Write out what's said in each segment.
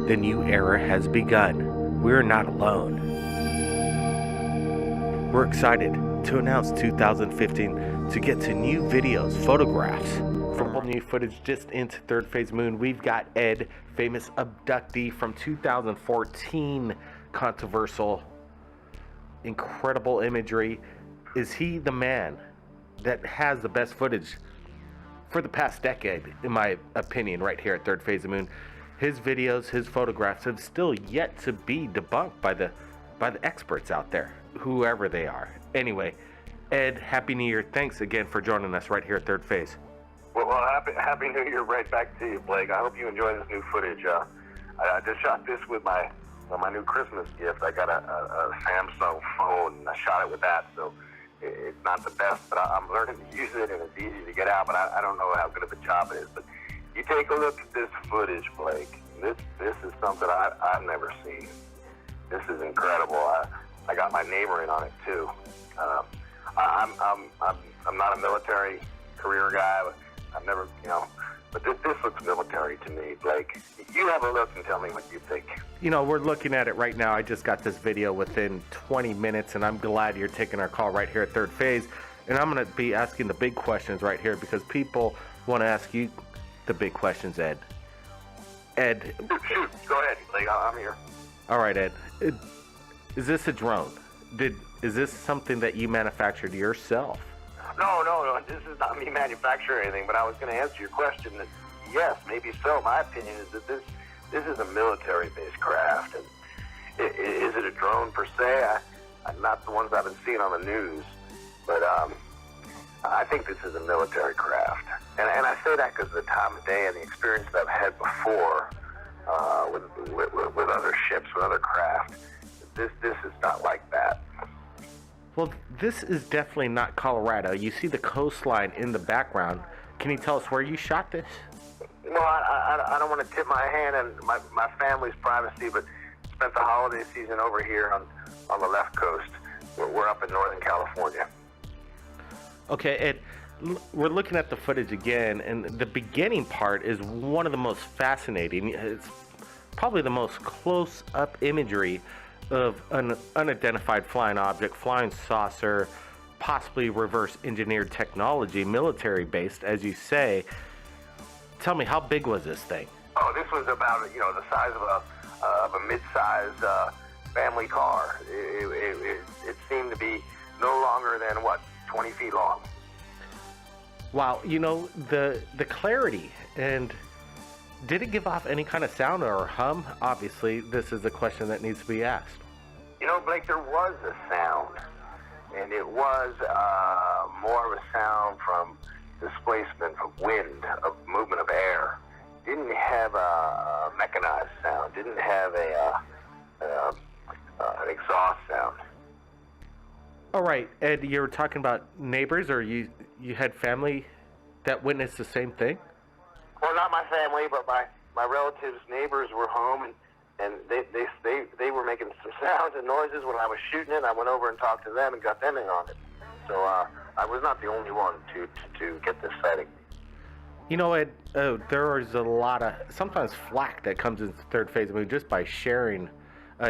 The new era has begun. We're not alone. We're excited to announce 2015 to get to new videos, photographs, from new footage just into Third Phase Moon. We've got Ed, famous abductee from 2014, controversial, incredible imagery. Is he the man that has the best footage for the past decade, in my opinion, right here at Third Phase of Moon? His videos, his photographs have still yet to be debunked by the experts out there, whoever they are. Anyway, Ed, Happy New Year. Thanks again for joining us right here at Third Phase. Well, happy New Year right back to you, Blake. I hope you enjoy this new footage. I just shot this with my new Christmas gift. I got a Samsung phone, and I shot it with that, so it's not the best, but I'm learning to use it, and it's easy to get out, but I don't know how good of a job it is. But you take a look at this footage, Blake. This is something I've never seen. This is incredible. I got my neighbor in on it, too. I'm not a military career guy. I've never, but this looks military to me, Blake. You have a look and tell me what you think. We're looking at it right now. I just got this video within 20 minutes, and I'm glad you're taking our call right here at Third Phase. And I'm going to be asking the big questions right here because people want to ask you the big questions, Ed. Ed. Shoot, go ahead, Blake. I'm here. All right, Ed. Is this a drone? Is this something that you manufactured yourself? No. This is not me manufacturing anything, but I was going to answer your question that yes, maybe so. My opinion is that this is a military-based craft. And is it a drone per se? Not the ones I've been seeing on the news, but I think this is a military craft. And I say that because of the time of day and the experience that I've had before with other ships, with other craft. This is not like that. Well, this is definitely not Colorado. You see the coastline in the background. Can you tell us where you shot this? Well, I don't want to tip my hand and my family's privacy, but spent the holiday season over here on the left coast. We're up in Northern California. Okay, Ed, we're looking at the footage again, and the beginning part is one of the most fascinating. It's probably the most close-up imagery of an unidentified flying object, flying saucer, possibly reverse engineered technology, military based, as you say. Tell me, how big was this thing? Oh, this was about the size of a mid-size family car. It seemed to be no longer than 20 feet long. Wow, the clarity, and did it give off any kind of sound or hum? Obviously, this is a question that needs to be asked. Blake, there was a sound, and it was more of a sound from displacement of wind, of movement of air. Didn't have a mechanized sound. Didn't have an exhaust sound. All right, Ed, you were talking about neighbors, or you had family that witnessed the same thing? Well, not my family, but my relatives' neighbors were home, and they were making some sounds and noises when I was shooting it. I went over and talked to them and got them in on it. So I was not the only one to get this sighting. Ed, there is a lot of sometimes flack that comes in Third Phase of Moon just by sharing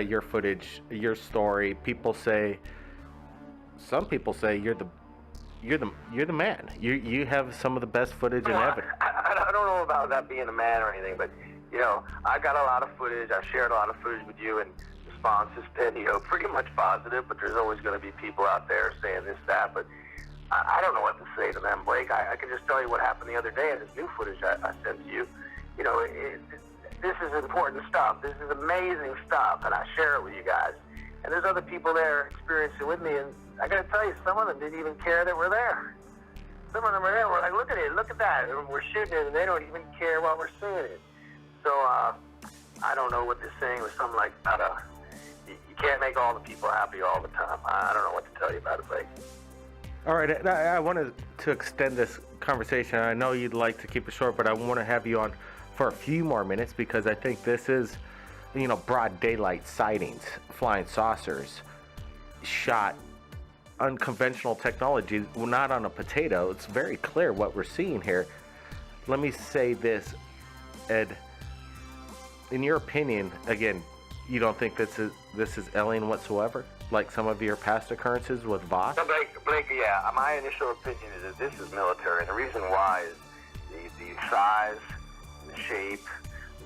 your footage, your story. Some people say you're the man. You have some of the best footage and evidence. I don't know about that being a man or anything, but I got a lot of footage. I shared a lot of footage with you, and the response has been pretty much positive. But there's always going to be people out there saying this, that. But I don't know what to say to them, Blake. I can just tell you what happened the other day in this new footage I sent to you. This is important stuff. This is amazing stuff, and I share it with you guys. And there's other people there experiencing it with me, and I got to tell you, some of them didn't even care that we're there. Some of them are there. We're like, look at it, look at that. And we're shooting it, and they don't even care while we're seeing it. So I don't know what they're saying or something like that. You can't make all the people happy all the time. I don't know what to tell you about it, Blake. All right, I wanted to extend this conversation. I know you'd like to keep it short, but I want to have you on for a few more minutes because I think this is, broad daylight sightings, flying saucers, shot unconventional technology, not on a potato. It's very clear what we're seeing here. Let me say this, Ed. in your opinion, again, you don't think this is alien whatsoever, like some of your past occurrences with Voss? No, Blake, yeah, my initial opinion is that this is military, and the reason why is the size, the shape,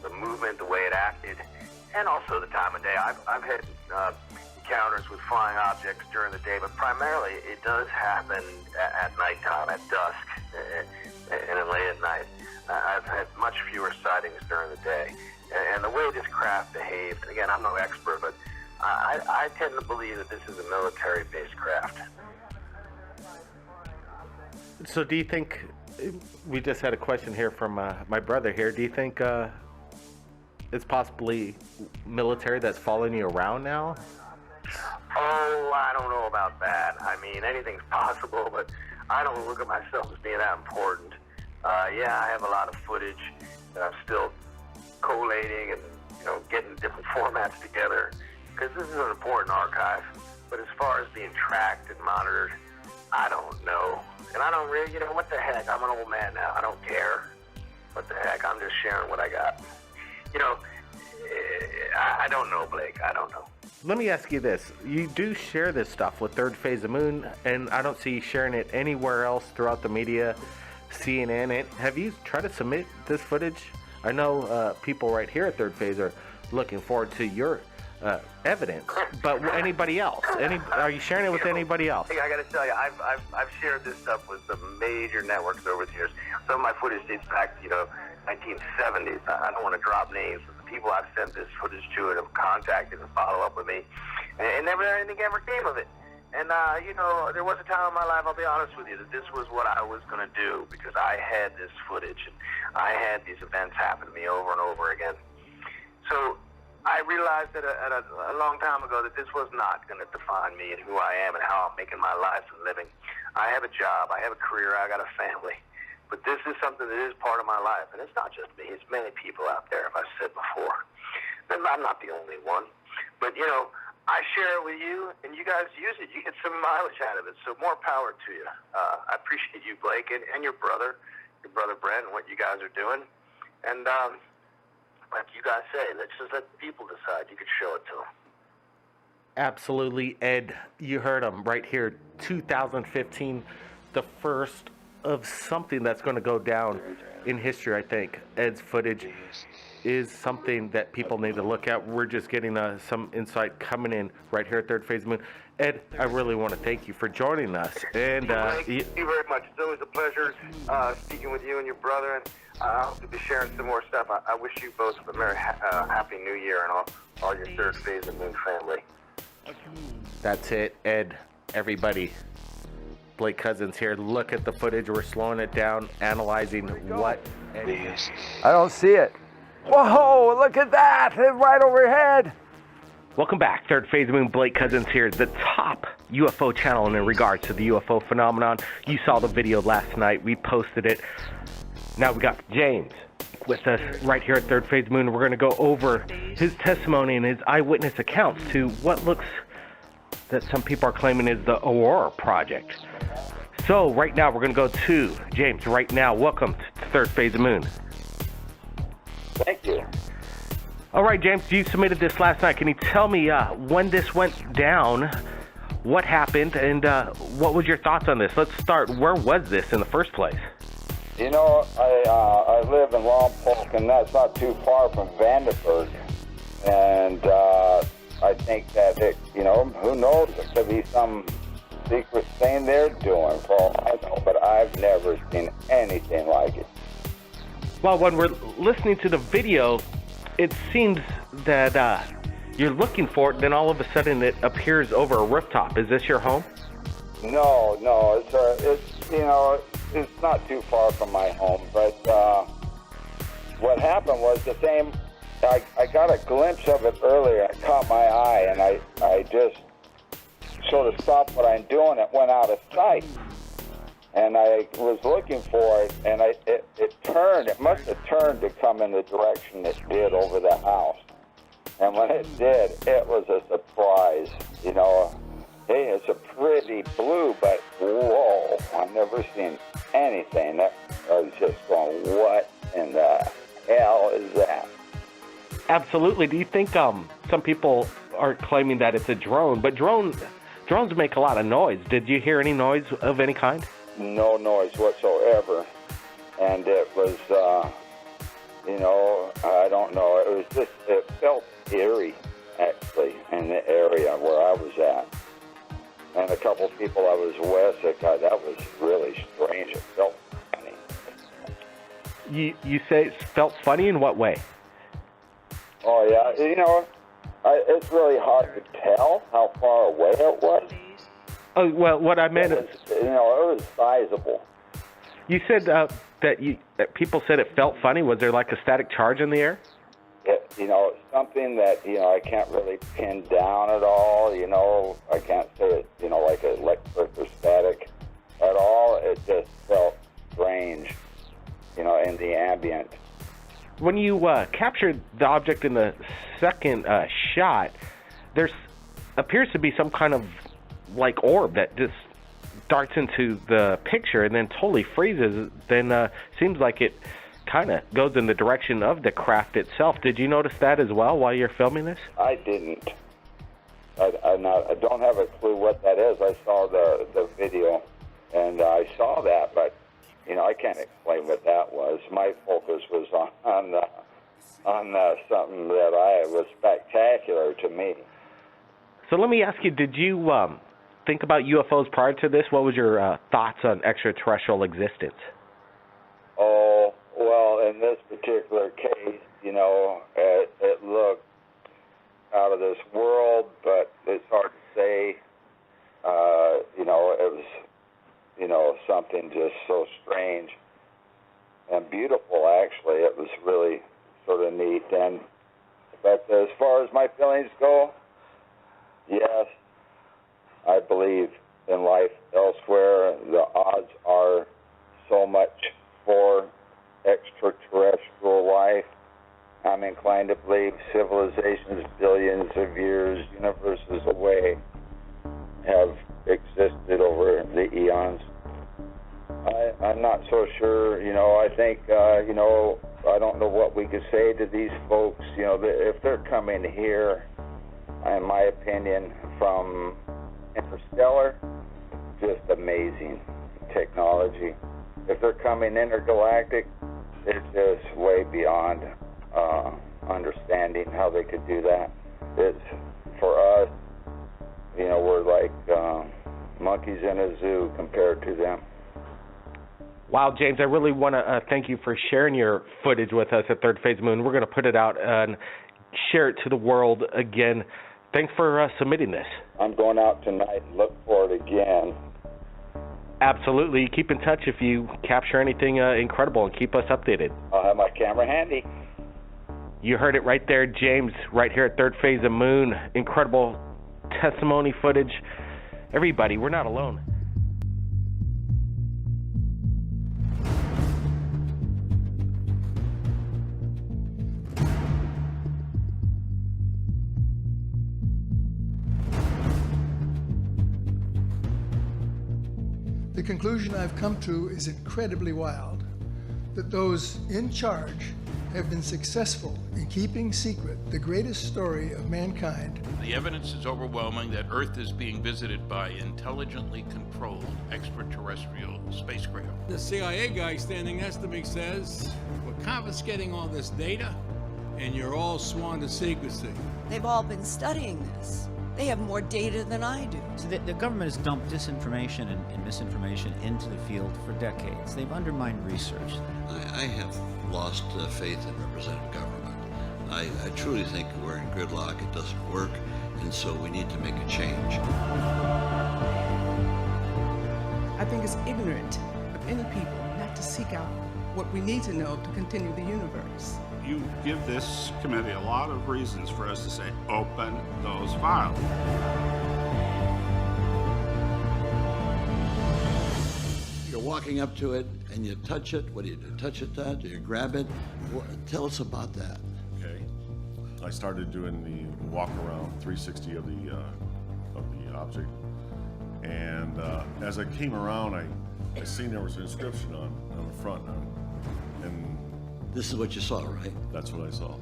the movement, the way it acted, and also the time of day. I've had encounters with flying objects during the day, but primarily it does happen at nighttime, at dusk, and late at night. I've had much fewer sightings during the day. And the way this craft behaved, again, I'm no expert, but I tend to believe that this is a military-based craft. So do you think, we just had a question here from my brother here, do you think it's possibly military that's following you around now? Oh, I don't know about that. I mean, anything's possible, but I don't look at myself as being that important. Yeah, I have a lot of footage that I'm still collating and, getting different formats together, because this is an important archive. But as far as being tracked and monitored, I don't know. And I don't really, what the heck? I'm an old man now. I don't care. What the heck? I'm just sharing what I got. I don't know, Blake. I don't know. Let me ask you this. You do share this stuff with Third Phase of Moon, and I don't see you sharing it anywhere else throughout the media, CNN. Have you tried to submit this footage? I know people right here at Third Phase are looking forward to your evidence, but anybody else? Are you sharing it with anybody else? Hey, I got to tell you, I've shared this stuff with some major networks over the years. Some of my footage dates back to 1970s. I don't want to drop names, but the people I've sent this footage to have contacted and follow up with me, and never anything ever came of it. And there was a time in my life, I'll be honest with you, that this was what I was going to do, because I had this footage and I had these events happen to me over and over again. So I realized that a long time ago that this was not going to define me and who I am and how I'm making my life and living. I have a job, I have a career, I got a family. But this is something that is part of my life. And it's not just me, it's many people out there, as I've said before. And I'm not the only one. But, I share it with you, and you guys use it. You get some mileage out of it, so more power to you. I appreciate you, Blake, and your brother Brent, and what you guys are doing. And like you guys say, let's just let the people decide. You can show it to them. Absolutely, Ed. You heard him right here. 2015, the first of something that's going to go down in history, I think. Ed's footage is something that people need to look at. We're just getting some insight coming in right here at Third Phase Moon. Ed, I really want to thank you for joining us. And thank you very much. It's always a pleasure speaking with you and your brother. And I hope to be sharing some more stuff. I wish you both a very happy New Year and all your Third Phase of Moon family. That's it, Ed. Everybody. Blake Cousins here. Look at the footage. We're slowing it down, analyzing what Ed is. I don't see it. Whoa, look at that! It's right overhead! Welcome back. Third Phase of Moon, Blake Cousins here, the top UFO channel in regards to the UFO phenomenon. You saw the video last night. We posted it. Now we got James with us right here at Third Phase of Moon. We're going to go over his testimony and his eyewitness accounts to what looks that some people are claiming is the Aurora Project. So right now we're going to go to James right now. Welcome to Third Phase of Moon. Thank you. All right, James, you submitted this last night. Can you tell me when this went down, what happened, and what was your thoughts on this? Let's start. Where was this in the first place? I live in Lompoc, and that's not too far from Vandenberg. And I think that, who knows? It could be some secret thing they're doing, for all I know. But I've never seen anything like it. Well, when we're listening to the video, it seems that you're looking for it, then all of a sudden it appears over a rooftop. Is this your home? No, it's not too far from my home. But what happened was the same. I got a glimpse of it earlier. It caught my eye, and I just sort of stopped what I'm doing. It went out of sight. And I was looking for it, and it turned. It must have turned to come in the direction it did over the house. And when it did, it was a surprise. Hey, it's a pretty blue, but whoa, I've never seen anything. I was just going, what in the hell is that? Absolutely. Do you think some people are claiming that it's a drone, but drones make a lot of noise. Did you hear any noise of any kind? No noise whatsoever. And it was, I don't know. It was just, it felt eerie, actually, in the area where I was at. And a couple of people I was with said, God, that was really strange. It felt funny. You say it felt funny in what way? Oh, yeah. It's really hard to tell how far away it was. Oh, well, what I meant is... it was sizable. You said that people said it felt funny. Was there like a static charge in the air? Something that, I can't really pin down at all. I can't say it, like electric or static at all. It just felt strange, in the ambient. When you captured the object in the second shot, there appears to be some kind of like orb that just darts into the picture and then totally freezes. Then seems like it kind of goes in the direction of the craft itself. Did you notice that as well while you're filming this? I didn't. I don't have a clue what that is. I saw the video and I saw that, but I can't explain what that was. My focus was on something that was spectacular to me. So let me ask you, did you think about UFOs prior to this? What was your thoughts on extraterrestrial existence? Oh, well, in this particular case, it looked out of this world, but it's hard to say. It was, something just so strange and beautiful, actually. It was really sort of neat. But as far as my feelings go, yes, I believe in life elsewhere. The odds are so much for extraterrestrial life. I'm inclined to believe civilizations billions of years, universes away, have existed over the eons. I'm not so sure. I think, I don't know what we could say to these folks. If they're coming here, in my opinion, from interstellar, just amazing technology. If they're coming intergalactic, it's just way beyond understanding how they could do that. It's, for us, we're like monkeys in a zoo compared to them. Wow, James, I really want to thank you for sharing your footage with us at Third Phase Moon. We're going to put it out and share it to the world again. Thanks for submitting this. I'm going out tonight and look for it again. Absolutely. Keep in touch if you capture anything incredible and keep us updated. I'll have my camera handy. You heard it right there, James, right here at Third Phase of Moon. Incredible testimony footage. Everybody, we're not alone. The conclusion I've come to is incredibly wild, that those in charge have been successful in keeping secret the greatest story of mankind. The evidence is overwhelming that Earth is being visited by intelligently controlled extraterrestrial spacecraft. The CIA guy standing next to me says, we're confiscating all this data and you're all sworn to secrecy. They've all been studying this. They have more data than I do. So the government has dumped disinformation and misinformation into the field for decades. They've undermined research. I have lost faith in representative government. I truly think we're in gridlock. It doesn't work, and so we need to make a change. I think it's ignorant of any people not to seek out what we need to know to continue the universe. You give this committee a lot of reasons for us to say, open those files. You're walking up to it and you touch it. What do you do? Touch it, do you grab it? Tell us about that. Okay. I started doing the walk around 360 of the object. And as I came around, I seen there was an inscription on the front. And this is what you saw, right? That's what I saw.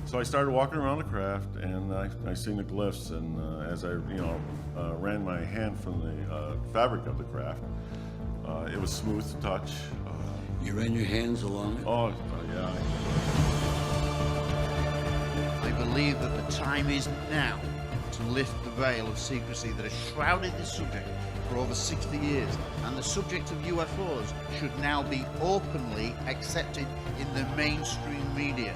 So I started walking around the craft, and I seen the glyphs, and as I, ran my hand from the fabric of the craft, it was smooth to touch. You ran your hands along it? Oh, yeah. I believe that the time is now to lift the veil of secrecy that has shrouded this subject for over 60 years, and the subject of UFOs should now be openly accepted in the mainstream media.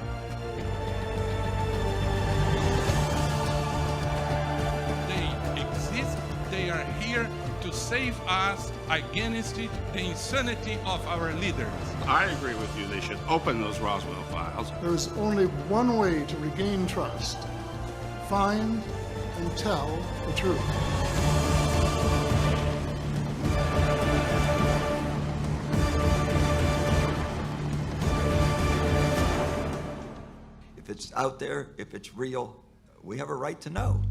They exist, they are here to save us against the insanity of our leaders. I agree with you. They should open those Roswell files. There's only one way to regain trust. Find and tell the truth. If it's out there, if it's real, we have a right to know.